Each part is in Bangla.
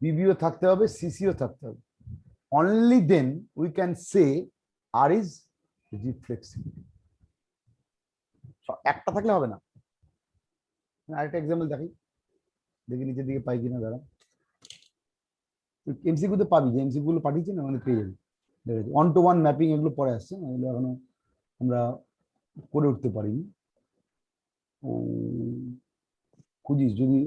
পিবিও থাকতে হবে, সিসিও থাকতে হবে। Only then we can say R is reflexive. একটা থাকলে হবে না। আরেকটা এক্সাম্পল দেখি, দেখি নিচের দিকে পাই কিনা। দাঁড়া, এমসিকিউ তে পাবি, যে এমসিকিউ গুলো পাঠিয়েছি না, মানে পেয়ে যাবি। ওয়ান টু ওয়ান ম্যাপিং এগুলো পরে আসছে, এগুলো এখনো আমরা করে উঠতে পারিনি। খুঁজিস যদি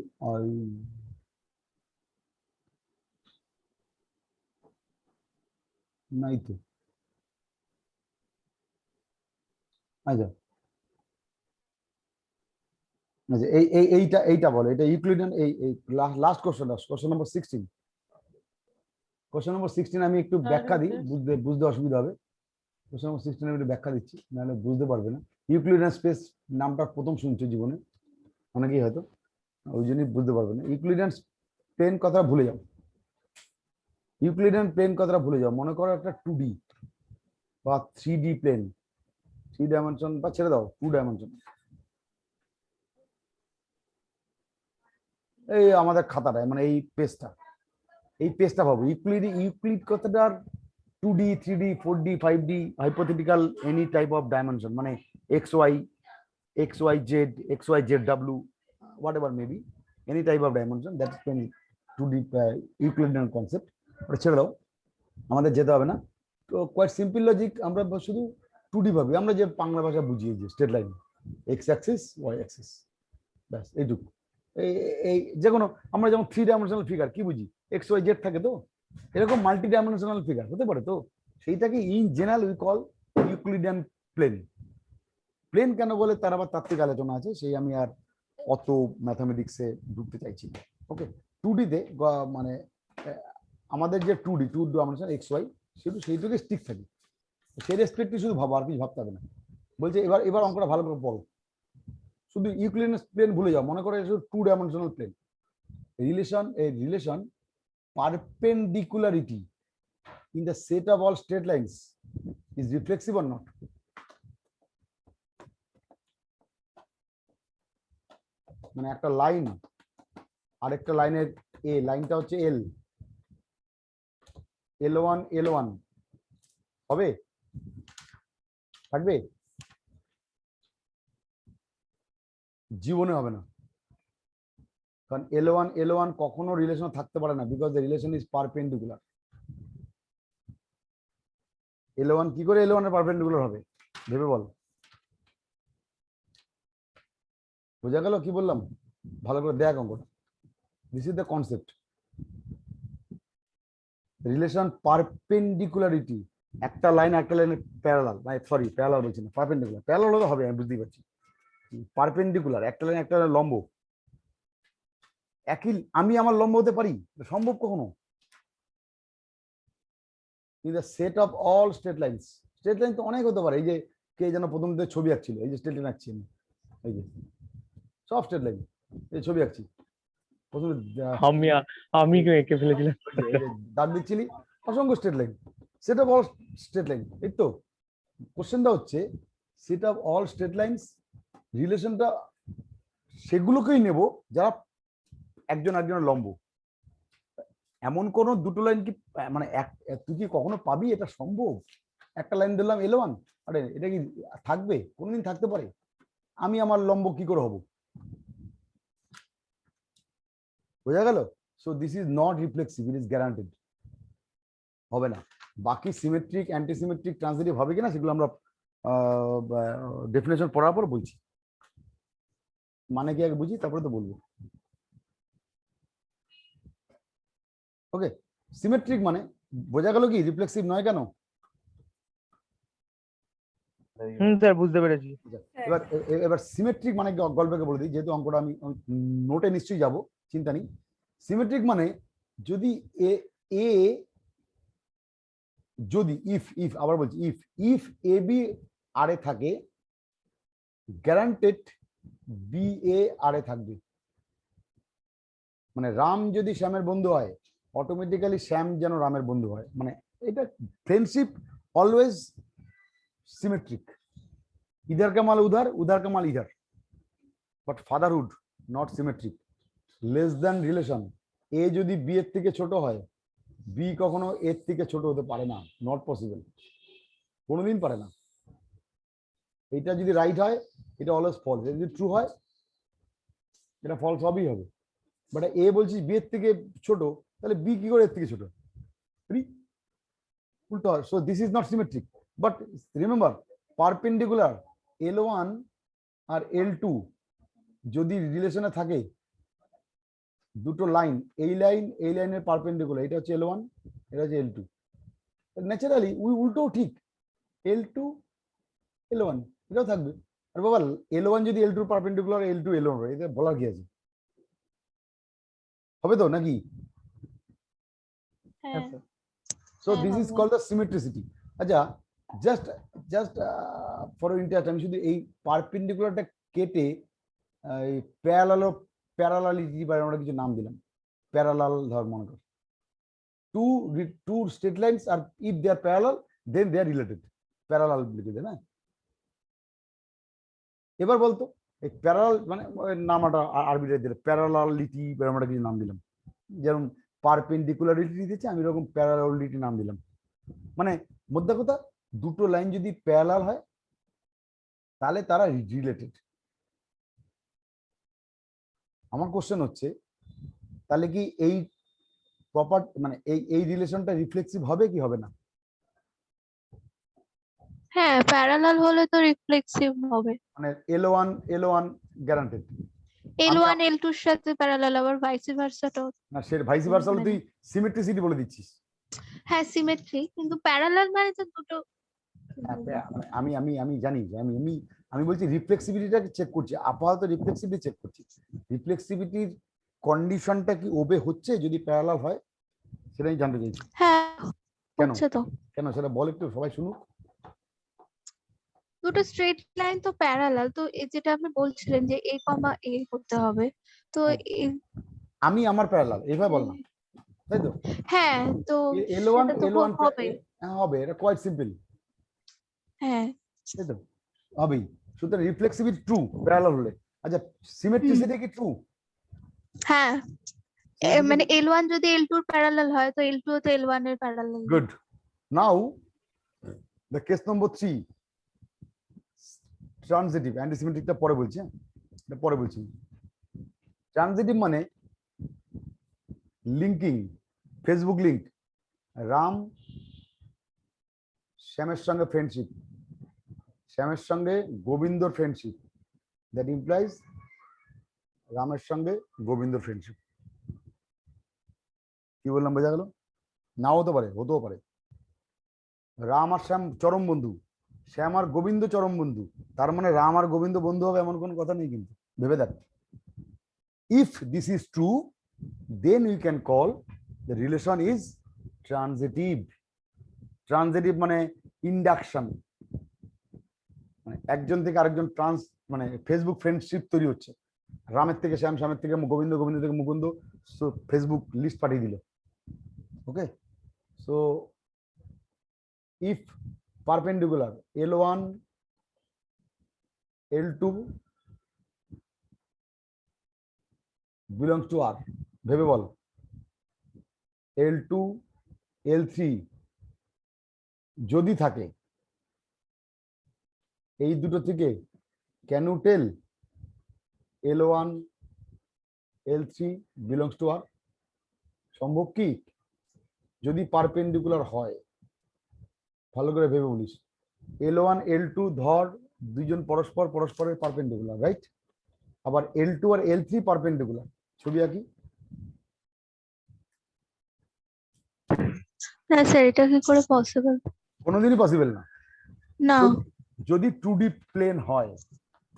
নাই তো। আচ্ছা আচ্ছা, এইটা বলো, এটা ইউক্লিডিয়ান। এই last question number 16। Question number 16 আমি একটু ব্যাখ্যা দিই, বুঝতে অসুবিধা হবে। কোশ্চেন নম্বর 16 আমি একটু ব্যাখ্যা দিচ্ছি, নাহলে বুঝতে পারবে না। ইউক্লিডিয়ান স্পেস নামটা প্রথম শুনছো জীবনে অনেকেই, হয়তো ওই জন্যই বুঝতে পারবে না। ইউক্লিডিয়ান প্লেন কথাটা ভুলে যাও। ইউক্লিডিয়ান প্লেন কথাটা ভুলে যাও। মনে করো একটা 2D বা 3D প্লেন, 3 ডাইমেনশন, বা ছেড়ে দাও 2 ডাইমেনশন। এই আমাদের খাতাটা, মানে এই পেজটা ভাবো। ইউক্লিড কথাটার 2D 3D 4D 5D hypothetical any type of dimension, মানে XY Z XY ZW what ever maybe, any type of dimension, that is 2D Euclidean concept. ওটা ছেড়ে দাও, আমাদের যেতে হবে না। তো কোয়াইট সিম্পল লজিক, আমরা শুধু 2D ভাবি। আমরা যে বাংলা ভাষা বুঝিয়ে যে straight line, x axis y axis, ব্যাস এইটুকু। এই এই যে কোনো, আমরা যেমন 3 ডাইমেনশনাল ফিগার কি বুঝি, এক্স ওয়াই জেড থাকে, তো এরকম মাল্টি ডাইমেনশনাল ফিগার হতে পারে। তো সেইটাকে in general we call Euclidean plane. Plane কেন বলে তার আবার তাত্ত্বিক আলোচনা আছে, সেই আমি আর অত ম্যাথামেটিক্সে ঢুকতে চাইছি না। ওকে, 2D-তে মানে আমাদের যে 2 ডাইমেনশন এক্স ওয়াই, শুধু সেইটুকু স্টিক থাকে। সেই রেসপেক্টে শুধু ভাবো, আর কিছু ভাবতে হবে না। বলছে এবার অঙ্কটা ভালো করে পড়ো। শুধু ইউক্লিডিয়ান প্লেন ভুলে যাও, মনে করো শুধু 2 dimensional plane. Relation perpendicularity in the set of all straight lines is reflexive or not? মানে একটা লাইন আরেকটা লাইনের, লাইনটা হচ্ছে L1 হবে, থাকবে? জীবনে হবে না, কারণ L1 কখনো রিলেশন থাকতে পারে না, because the relation is perpendicular. L1 কি করে L1 এর পারপেন্ডিকুলার হবে, ভেবে বল। বোঝা গেল কি বললাম? ভালো করে দেখ অঙ্কটা। This is the concept. Relation perpendicularity, একটা লাইনের প্যারালাল, সরি প্যারালাল বলছি না, পারপেন্ডিকুলার। প্যারালাল হলে হবে, আমি বুঝতেই পারছি। পারপেন্ডিকুলার, একটা লাইন লম্ব। একই, আমি আমার লম্ব হতে পারি, সম্ভব কখনো? In the set of all straight lines. Straight line তো অনেক হতে পারে। এই যে কে যেন প্রথম থেকে ছবি আঁকছিল, এই যে স্ট্রেট লাইন আঁকছি আমি, এই যে সব স্ট্রেট লাইন, এই ছবি আঁকছি প্রথমে, আমি এঁকে ফেলেছিলাম, দাগ দিচ্ছিলি, অসংখ্য straight line, set of all straight line. এই তো কোশ্চেনটা হচ্ছে set of all straight lines, রিলেশনটা সেগুলোকেই নেব যারা একজনের লম্ব। এমন কোন দুটো লাইন কি, মানে তুই কি কখনো পাবি এটা সম্ভব? একটা লাইন দিলাম L1, আরে এটা কি থাকবে? কোনদিন থাকতে পারে? আমি আমার লম্ব কি করে হব? বোঝা গেল? So this is not reflexive, it is guaranteed, হবে না। বাকি সিমেট্রিক, অ্যান্টিসিমেট্রিক, ট্রান্সিটিভ হবে কিনা সেগুলো আমরা ডেফিনেশন পড়ার পর বলছি। মানে কি আগে বুঝি, তারপরে তো বলবো। ওকে, সিমেট্রিক মানে বোঝা গেল কি রিফ্লেক্সিভ নয় কেন? স্যার বুঝতে পেরেছি। এবার সিমেট্রিক মানে গল্পকে বলে দিই, যেহেতু অঙ্কটা আমি নোটে নিশ্চয়ই যাব, চিন্তা নেই। সিমেট্রিক মানে যদি এ যদি ইফ আবার বলছি ইফ এ বি আর এ থাকে, গ্যারান্টেড বি এ আর এ থাকবে। মানে রাম যদি শ্যামের বন্ধু হয়, অটোমেটিক্যালি শ্যাম যেন রামের বন্ধু হয়। মানে এটা ফ্রেন্ডশিপ অলওয়েজ সিমেট্রিক, इधर का माल उधर, उधर का माल इधर, but fatherhood not symmetric. Less than relation এ যদি বি এর থেকে ছোট হয়, বি কখনো এর থেকে ছোট হতে পারে না, নট পসিবল, কোনোদিন পারে না। এটা যদি রাইট হয় এটা অলওয়েজ ফলস, যদি ট্রু হয় এটা ফলস হবেই হবে। বাট এ বলছিস বি এর থেকে ছোট, তাহলে বি কি করে এর থেকে ছোট? উল্টো হয়। So this is not symmetric. But remember, perpendicular L1 আর L2 যদি রিলেশনে থাকে, দুটো লাইন, এই লাইনের পারপেন্ডিকুলার, এটা হচ্ছে L1, এটা হচ্ছে L2, ন্যাচারালি উল্টো ঠিক, L2 L1 এটাও থাকবে। আর বাবা L1 যদি L2 পারপেন্ডিকুলার, L2 L1 হয়, এটা বলার কি আছে? হবে তো নাকি? হ্যাঁ sir. So this is called the symmetricity. আচ্ছা, জাস্ট ফর ইন্টারেস্ট আমি শুধু এই পারপেন্ডিকুলারটা কেটে এই প্যারালালিটি বা আমরা কিছু নাম দিলাম, প্যারালাল ধর মনে কর, টু স্ট্রেট লাইনস আর if they are parallel then they are related, parallel লিখে দেয় না। এবার বলতো এই প্যারালাল মানে নামটা আরবিটারি দিলে, প্যারালালিটি বা আমরা কিছু নাম দিলাম, যেরকম পারপেন্ডিকুলারিটি দিচ্ছে আমি এরকম প্যারালালিটি নাম দিলাম। মানে মোদ্দা কথা, দুটো লাইন যদি প্যারালাল হয় তাহলে তারা রিলেটেড। আমার কোশ্চেন হচ্ছে, তাহলে কি এই প্রপার মানে এই রিলেশনটা রিফ্লেক্সিভ হবে কি হবে না? হ্যাঁ, প্যারালাল হলে তো রিফ্লেক্সিভ হবে। মানে L1 গ্যারান্টেড। L1 L2 এর সাথে প্যারালাল, আবার ভাইস ভার্সাটাও। না, সে ভাইস ভার্সা হলে তুই সিমেট্রিসিটি বলে দিচ্ছিস। হ্যাঁ, সিমেট্রি, কিন্তু প্যারালাল মানে তো দুটো। মানে আমি আমি আমি জানি যে আমি আমি আমি বলছি রিফ্লেক্সিবিলিটিটা চেক করছি, আপাতত রিফ্লেক্সিবিলিটি চেক করছি। রিফ্লেক্সিবিলিটির কন্ডিশনটা কি ওবে হচ্ছে যদি প্যারালাল হয়, সেটাই জানতে চাইছি। হ্যাঁ, কেন হচ্ছে তো। কেন সেটা বল একটু, সবাই শুনুক। দুটো স্ট্রেট লাইন তো প্যারালাল, তো এই যেটা আপনি বলছিলেন যে A, A করতে হবে, তো আমি আমার প্যারালাল এইভাবে বল না, তাই তো? হ্যাঁ, তো L1 সেটা তো L1 হবে। হবে, এটা কোয়াইট সিম্পল, হ্যাঁ, তাই তো? হবেই। সুতরাং রিফ্লেক্সিভিটি ট্রু প্যারালাল হলে। আচ্ছা, সিমেট্রিসিটি কি ট্রু? হ্যাঁ, মানে L1 যদি L2 এর প্যারালাল হয় তো L2 তো L1 এর parallel. Good. Now the case number 3, transitive. অ্যান্টিসিমেট্রিকটা পরে বলছি, হ্যাঁ এটা পরে বলছি। ট্রানজিটিভ মানে লিঙ্কিং, ফেসবুক লিঙ্ক, রাম শ্যামের সঙ্গে ফ্রেন্ডশিপ, শ্যামের সঙ্গে গোবিন্দর ফ্রেন্ডশিপ, দ্যাট ইমপ্লাইজ রামের সঙ্গে গোবিন্দর ফ্রেন্ডশিপ। কি বললাম, বোঝা গেল? নাও হতে পারে, হতেও পারে। রাম আর শ্যাম চরম বন্ধু, শ্যাম আর গোবিন্দ চরম বন্ধু, তার মানে রাম আর গোবিন্দ বন্ধু হবে এমন কোনো কথা নেই কিন্তু, ভেবে দেখ। If this is true, then we can call the relation is transitive. Transitive মানে ইন্ডাকশন, মানে একজন থেকে আরেকজন মানে ফেসবুক ফ্রেন্ডশিপ তৈরি হচ্ছে, রামের থেকে শ্যাম, শ্যামের থেকে গোবিন্দ, গোবিন্দ থেকে মুকুন্দ, সো ফেসবুক লিস্ট পাঠিয়ে দিল। ওকে, so if perpendicular L1 L2 belongs to R, ভেবে বল, L2 L3 যদি থাকে, এই দুটো থেকে can you tell L1 L3 belongs to R? সম্ভব কি? যদি পারপেন্ডিকুলার হয়, ভালো করে ভেবে বলিস। L1 L2 ধর দুইজন পরস্পরের পারপেন্ডিকুলার, রাইট? আবার L2 আর L3 পারপেন্ডিকুলার, ছবি আঁকি। না স্যার, এটা কি করে পসিবল? কোনোদিনই পসিবল না। না। যদি 2D প্লেন হয়,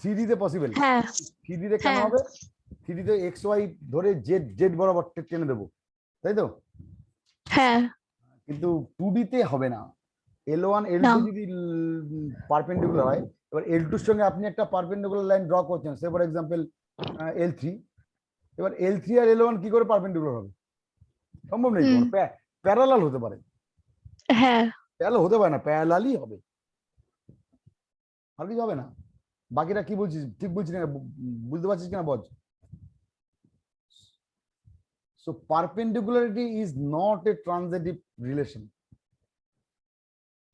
3D তে পসিবল। হ্যাঁ, 3D তে কেন হবে? 3D তে এক্স ওয়াই ধরে জেড জেড বরাবর টেনে দেবো, তাই তো? হ্যাঁ, কিন্তু 2D তে হবে না। L1 L2 যদি পারপেন্ডিকুলার হয়, এবার L2 এর সঙ্গে আপনি একটা পারপেন্ডিকুলার লাইন ড্র করছেন, সে ফর এক্সাম্পল L3, এবার L3 আর L1 কি করে পারপেন্ডিকুলার হবে? সম্ভব নেই। প্যারালাল হতে পারে, হ্যাঁ, প্যারালাল হতে পারে না, প্যারালালই হবে, আর কিছু হবে না। বাকিটা কি বলছিস, ঠিক বলছিস না? বুঝতে পারছিস কিনা বল। So perpendicularity is not a transitive relation.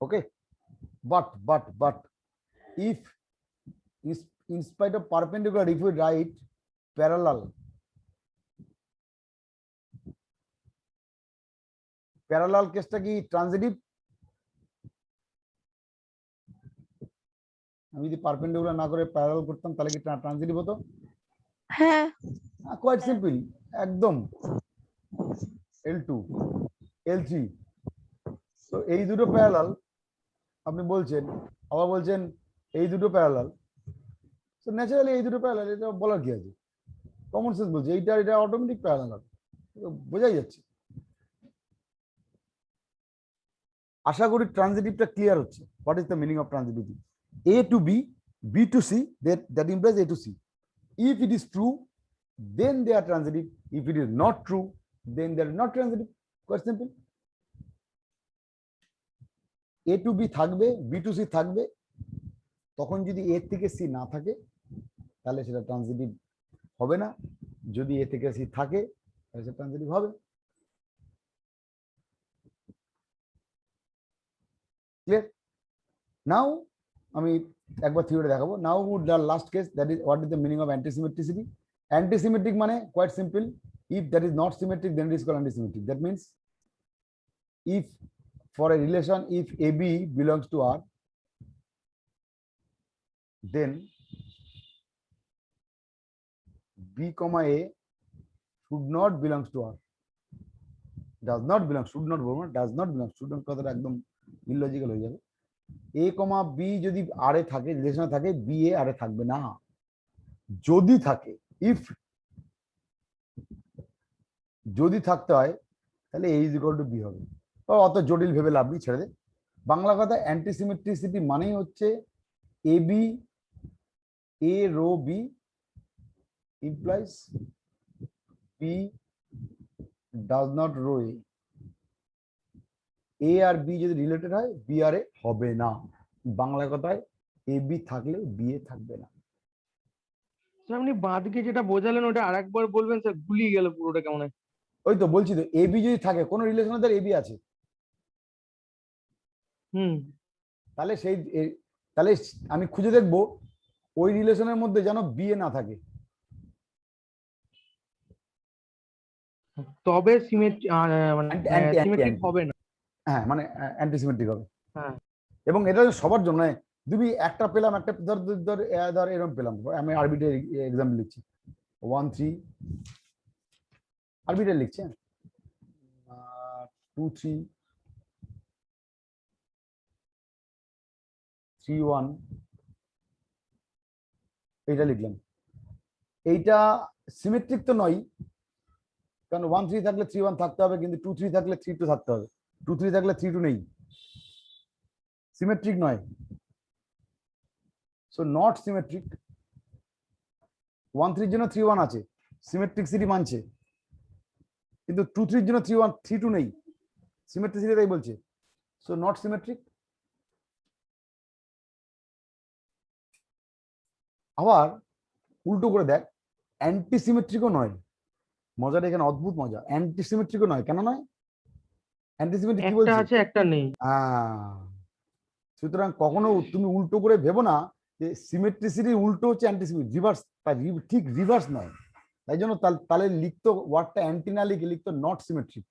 Okay, but if in spite of perpendicular, if we write parallel, parallel কেসটা কি ট্রানজিটিভ? আমি যদি পারপেন্ডিকুলার না করে প্যারালাল করতাম তাহলে কি ট্রানজিটিভ হতো? হ্যাঁ কোয়াইট সিম্পল, একদম। L2 L3, তো এই দুটো প্যারালাল আপনি বলছেন, আবার বলছেন এই দুটো প্যারালাল, তো ন্যাচারালি এই দুটো প্যারালাল, এটা বলার কি আছে? কমন সেন্স বলছে এইটা এটা অটোমেটিক প্যারালাল, বোঝাই যাচ্ছে। আশা করি ট্রানজিটিভটা ক্লিয়ার হচ্ছে। What is the meaning of transitivity? A to B, B to C, that implies A to C. If it is true, then they are transitive. If it is not true, then they are not transitive. Quite simple. A to B থাকবে, B to C থাকবে, তখন যদি A থেকে C না থাকে তাহলে সেটা ট্রানজিটিভ হবে না, যদি A থেকে C থাকে তাহলে সেটা ট্রানজিটিভ হবে। ক্লিয়ার? নাও আমি একবার থিওরি দেখাবো। Now the last case, that is what is the meaning of antisymmetricity? Antisymmetric মানে quite simple, if that is not symmetric then it is called antisymmetric. That means if for a relation, if AB belongs to R, then B comma A should not belongs to R. Does not belong, should not belong, does not belong, should not কথাটা একদম ইললজিক্যাল হয়ে যাবে। A comma B যদি R এ থাকে, রিলেশনে থাকে, B A R এ থাকবে না। যদি থাকে, if যদি থাকতে হয় তাহলে A is equal to B হবে। অত জটিল ভেবে লাভ নেই, ছেড়ে দে। বাংলা কথা, অ্যান্টিসিমেট্রিসিটি মানেই হচ্ছে AB A row B implies B does not row A. A আর B যদি রিলেটেড হয়, B আর A হবে না। বাংলা কথায় AB থাকলে B A থাকবে না। স্যার আপনি বাঁদিকে যেটা বোঝালেন ওটা আরেকবার বলবেন স্যার, গুলিয়ে গেল পুরোটা কেমন হয়। ওই তো বলছি তো, AB যদি থাকে, কোন রিলেশনে তার AB আছে, তাহলে সেই তাহলে আমি খুঁজে দেখবো ওই রিলেশনের মধ্যে যেন BA না থাকে, তবে সিমেট্রিক হবে না। হ্যাঁ মানে অ্যান্টিসিমেট্রিক হবে। হ্যাঁ, এবং এটা সবার জন্য, তুমি একটা পেলাম, একটা ধর ধর ধর এরকম পেলাম, আমি আরবিটারি এক্সাম্পল লিখছি, 1 3 আরবিটারি লিখছি, 2 3 3 1, এইটা লিখলাম। এইটা সিমেট্রিক তো নয়, কারণ 1 3 থাকলে 3 1 থাকতে হবে, কিন্তু 2 3 থাকলে 3 2 থাকতে হবে, 2 3 থাকলে 3 2 নেই, সিমেট্রিক নয়। So not symmetric. 1 3 এর জন্য 3 1 আছে, সিমেট্রিসিটি মানছে, কিন্তু 2 3 এর জন্য 3 1 3 2 নেই, সিমেট্রিসিটি তাই বলছে। So not symmetric. আবার উল্টো করে দেখ, অ্যান্টিসিমেট্রিকও নয়। মজাটা এখানে অদ্ভুত মজা, অ্যান্টিসিমেট্রিকও নয়। কেন নয়? অ্যান্টিসিমেট্রিক কি একটা বলছে? আছে একটা নেই। সুতরাং কখনো তুমি উল্টো করে ভেবো না যে সিমেট্রিসিটির উল্টো হচ্ছে অ্যান্টিসিমেট্রিক, রিভার্স, ঠিক রিভার্স নয়। তাই জন্য তাহলে লিখতো ওয়ার্ডটা অ্যান্টিনা লিখে লিখতো নট সিমেট্রিক।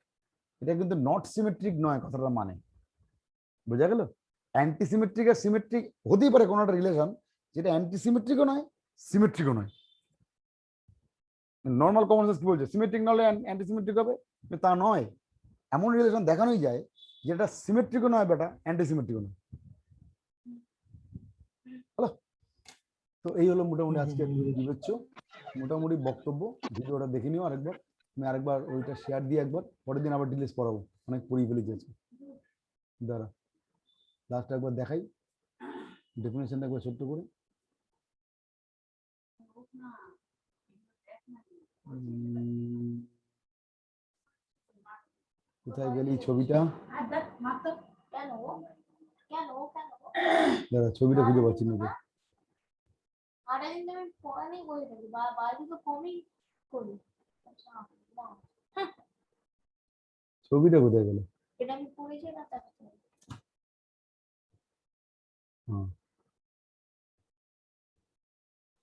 এটা কিন্তু নট সিমেট্রিক নয় কথাটা মানে, বোঝা গেল? অ্যান্টিসিমেট্রিক আর সিমেট্রিক হতেই পারে কোনো একটা রিলেশন যেটা অ্যান্টিসিমেট্রিকও নয় সিমেট্রিকও নয়। নর্মাল কমন সেন্স কি বলছে? সিমেট্রিক না হলে অ্যান্টিসিমেট্রিক হবে, তা নয়। এমন রিলেশন দেখানোই যায় যেটা সিমেট্রিকও নয় বেটা, অ্যান্টিসিমেট্রিকও নয়। হ্যালো, তো এই হলো মোটামুটি আজকে বিবেচ্য মোটামুটি বক্তব্য। ভিডিওটা দেখে নিও আরেকবার, আমি আরেকবার ওইটা শেয়ার দিয়ে একবার, পরের দিন আবার ডিটেলস পড়াবো, অনেক পড়িয়ে ফেলেছি আজকে। দাঁড়া লাস্ট একবার দেখাই ডেফিনেশনটা একবার ছোট্ট করে। কোথায় গেলি ছবিটা? দাঁড়া ছবিটা খুঁজে পাচ্ছি না। সারাদিন আমি পড়া নিয়ে বসে থাকি, বাড়ি তো কমই করি। ছবিটা কোথায় গেল? এটা আমি পড়েছি না তারপর হ্যাঁ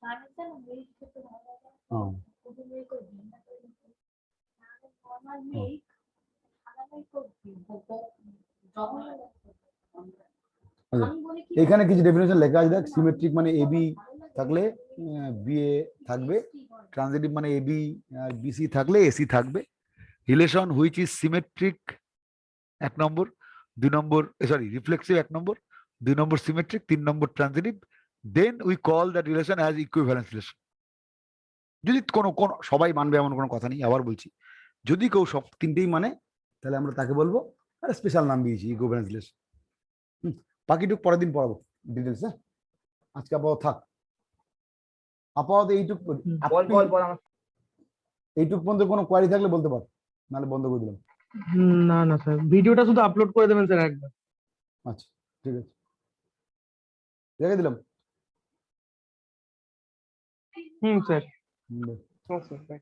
আমি তো না মেইল করতে ভালো লাগে হ্যাঁ খুবই মেইল করি না তো নরমাল হ্যাঁ। মেইল আলাদাই করছি জমা আচ্ছা, আমি বলি কি এখানে কিছু ডেফিনেশন লেখা আছে দেখ। সিমেট্রিক মানে এবি থাকলে বিএ থাকবে, ট্রানজিটিভ মানে এবি বিসি থাকলে এসি থাকবে। Relation which is symmetric 1 number, 2 number sorry reflexive 1 number, 2 number symmetric, 3 number transitive, then we call that relation as equivalence relation. যদি কোনো কোন সবাই মানবে এমন কোনো কথা নেই, আবার বলছি যদি কেউ সব তিনটেই মানে তাহলে আমরা তাকে বলবো আরে স্পেশাল নাম দিয়েছি ইকুইভ্যালেন্স রিলেশন। বাকিটুকু পরের দিন পড়াবো ডিটেলস। হ্যাঁ আজকে আপাতত থাক, আপাতত এইটুকু এইটুকু পর্যন্ত কোনো কোয়ারি থাকলে বলতে পার, নাহলে বন্ধ করে দিলাম। না না স্যার, ভিডিওটা শুধু আপলোড করে দেবেন স্যার একবার। আচ্ছা ঠিক আছে, রেখে দিলাম। হুম স্যার। হুম, হ্যাঁ স্যার।